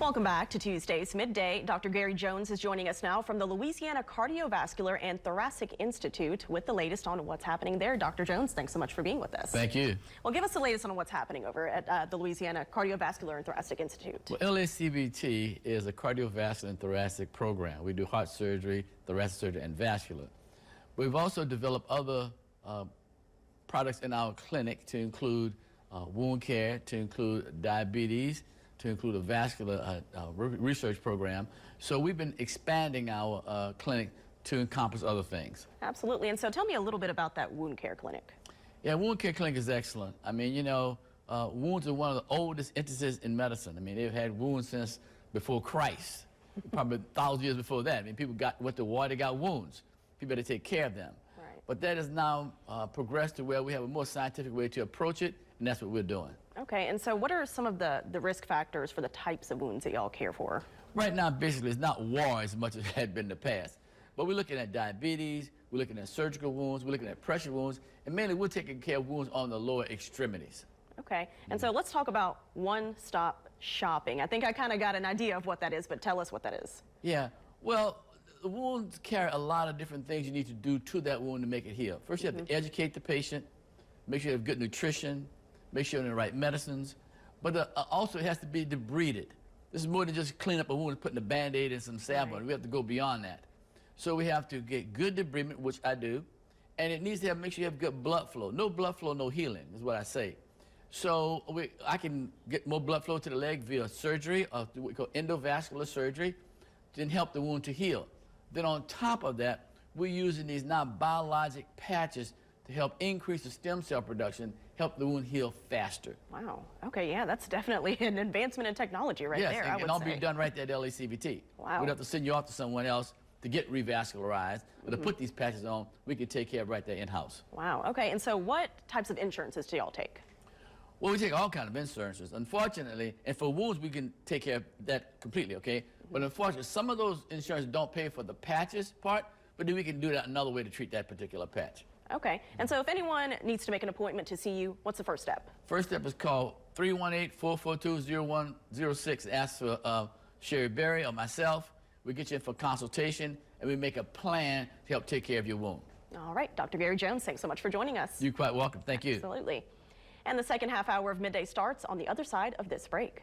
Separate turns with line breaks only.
Welcome back to Tuesday's Midday. Dr. Gary Jones is joining us now from the Louisiana Cardiovascular and Thoracic Institute with the latest on what's happening there. Dr. Jones, thanks so much for being with us.
Thank you.
Well, give us the latest on what's happening over at the Louisiana Cardiovascular and Thoracic Institute.
Well, LACVT is a cardiovascular and thoracic program. We do heart surgery, thoracic surgery, and vascular. We've also developed other products in our clinic to include wound care, to include diabetes, to include a vascular research program. So we've been expanding our clinic to encompass other things.
Absolutely. And so tell me a little bit about that wound care clinic.
Yeah, wound care clinic is excellent. I mean, you know, wounds are one of the oldest entities in medicine. I mean, they've had wounds since before Christ, probably 1,000 years before that. I mean, people went to war, they got wounds. People had to take care of them.
Right.
But that has now progressed to where we have a more scientific way to approach it, and that's what we're doing.
Okay, and so what are some of the risk factors for the types of wounds that y'all care for?
Right now, basically, it's not war as much as it had been in the past. But we're looking at diabetes, we're looking at surgical wounds, we're looking at pressure wounds, and mainly we're taking care of wounds on the lower extremities.
Okay, and so let's talk about one-stop shopping. I think I kind of got an idea of what that is, but tell us what that is.
Yeah, well, the wounds carry a lot of different things you need to do to that wound to make it heal. First, you have to educate the patient, make sure you have good nutrition, make sure you have the right medicines, but also it has to be debrided. This is more than just clean up a wound, putting a Band-Aid and some salve on it. We have to go beyond that. So we have to get good debridement, which I do, and it needs to make sure you have good blood flow. No blood flow, no healing, is what I say. So I can get more blood flow to the leg via surgery, or what we call endovascular surgery, to help the wound to heal. Then on top of that, we're using these now biologic patches to help increase the stem cell production, help the wound heal faster.
Wow. Okay, yeah, that's definitely an advancement in technology right there, I would say.
And all be done right there at LACVT.
Wow.
We'd have to send you off to someone else to get revascularized, but to put these patches on, we can take care of right there in-house.
Wow. Okay, and so what types of insurances do y'all take?
Well, we take all kinds of insurances. Unfortunately, and for wounds, we can take care of that completely, okay? But unfortunately, some of those insurances don't pay for the patches part, but then we can do that another way to treat that particular patch.
Okay, and so if anyone needs to make an appointment to see you, what's the first step?
First step is call 318-442-0106. Ask for Sherry Berry or myself. We get you in for consultation, and we make a plan to help take care of your wound.
All right, Dr. Gary Jones, thanks so much for joining us.
You're quite welcome. Thank you.
Absolutely. And the second half hour of Midday starts on the other side of this break.